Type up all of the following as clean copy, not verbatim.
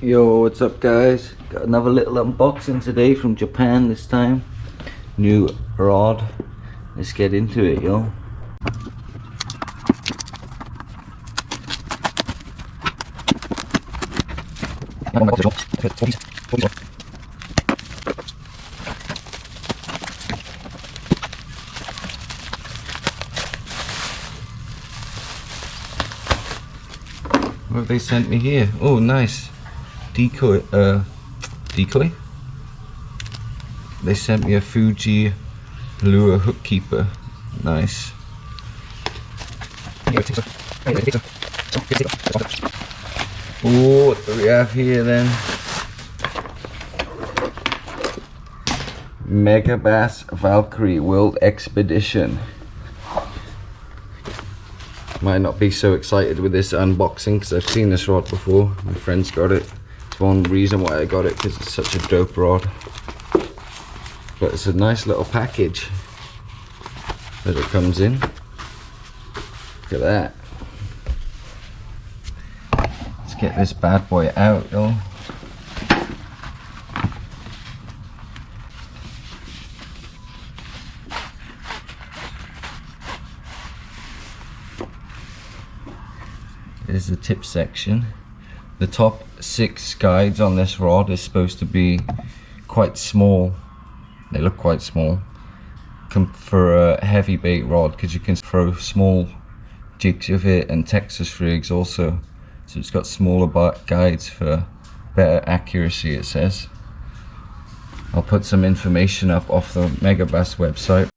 Yo, what's up guys? Got another little unboxing today from Japan this time. New rod. Let's get into it, yo. What have they sent me here? Oh, nice. Decoy. They sent me a Fuji lure hook keeper. Nice. Oh, what do we have here then? MEGABASS Valkyrie World Expedition. Might not be so excited with this unboxing because I've seen this rod before. My friend's got it. It's one reason why I got it, because it's such a dope rod. But it's a nice little package that it comes in. Look at that. Let's get this bad boy out though. Here's the tip section. The top 6 guides on this rod is supposed to be quite small. They look quite small for a heavy bait rod, because you can throw small jigs of it and Texas rigs also. So it's got smaller guides for better accuracy, it says. I'll put some information up off the MEGABASS website.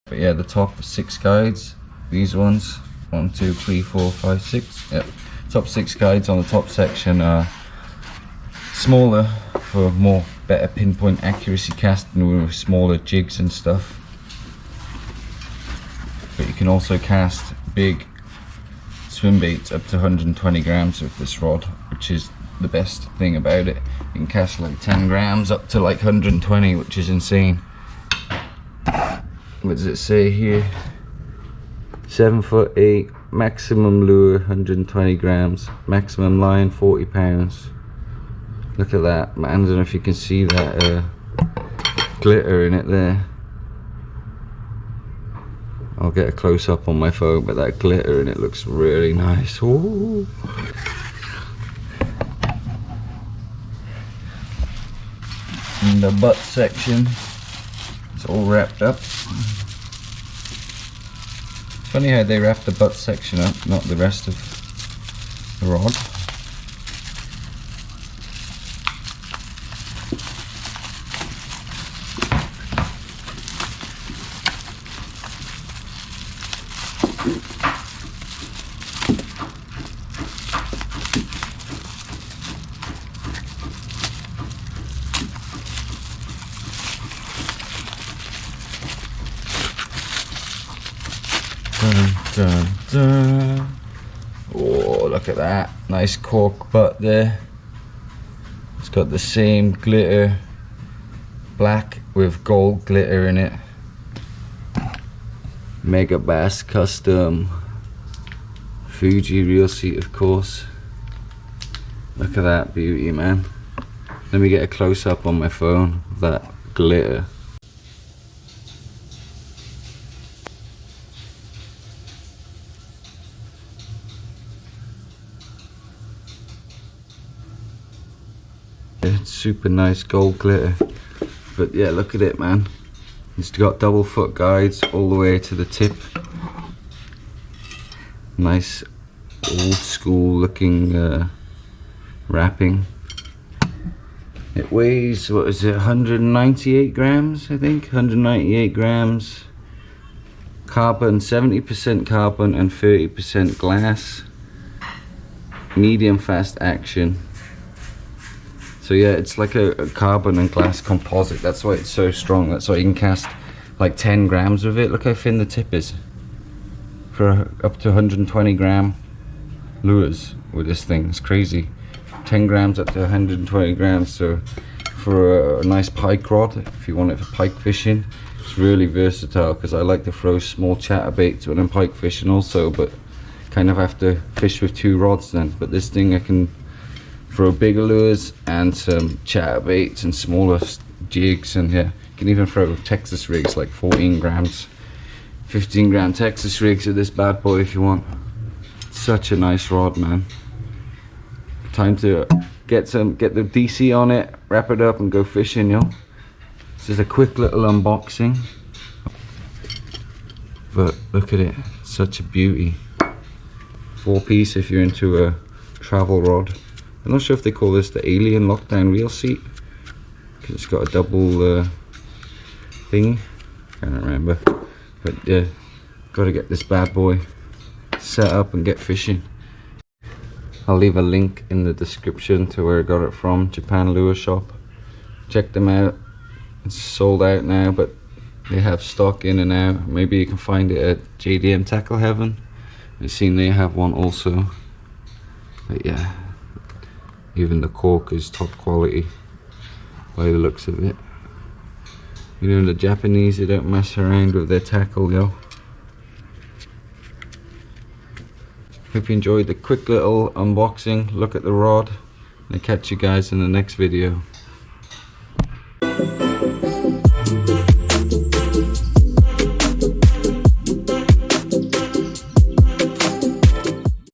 But yeah, the top 6 guides, these ones, 1, 2, 3, 4, 5, 6. Yep. Top 6 guides on the top section are smaller for better pinpoint accuracy casting with smaller jigs and stuff. But you can also cast big swim baits up to 120 grams with this rod, which is the best thing about it. You can cast like 10 grams up to like 120, which is insane. What does it say here? 7'8", maximum lure 120 grams, maximum line 40 pounds. Look at that, man. I don't know if you can see that glitter in it there. I'll get a close up on my phone, but that glitter in it looks really nice. Ooh. In the butt section, it's all wrapped up. Funny how they wrap the butt section up, not the rest of the rod. Dun, dun, dun. Oh, look at that. Nice cork butt there. It's got the same glitter, black with gold glitter in it. MEGABASS custom. Fuji reel seat, of course. Look at that beauty, man. Let me get a close up on my phone of that glitter. It's super nice gold glitter. But yeah, look at it, man. It's got double foot guides all the way to the tip. Nice old school looking wrapping. It weighs, what is it, 198 grams I think? 198 grams. Carbon, 70% carbon and 30% glass. Medium fast action. So yeah, it's like a carbon and glass composite. That's why it's so strong. That's why you can cast like 10 grams of it. Look how thin the tip is. For up to 120 gram lures with this thing. It's crazy. 10 grams up to 120 grams. So for a nice pike rod if you want it for pike fishing. It's really versatile because I like to throw small chatterbaits when I'm pike fishing also, but kind of have to fish with 2 rods then. But this thing I can throw bigger lures and some chatterbaits and smaller jigs, and yeah, you can even throw Texas rigs like 14 grams, 15 gram Texas rigs with this bad boy if you want. Such a nice rod, man. Time to get the DC on it, wrap it up and go fishing, yo. This is a quick little unboxing, but look at it, such a beauty. 4-piece if you're into a travel rod. I'm not sure if they call this the alien lockdown reel seat because it's got a double thingy. Can't remember, but yeah, got to get this bad boy set up and get fishing. I'll leave a link in the description to where I got it from, Japan Lure Shop. Check them out. It's sold out now, but they have stock in and out. Maybe you can find it at JDM Tackle Heaven. I've seen they have one also. But yeah, even the cork is top quality by the looks of it. You know, the Japanese, they don't mess around with their tackle, yo. Hope you enjoyed the quick little unboxing, look at the rod, and I'll catch you guys in the next video.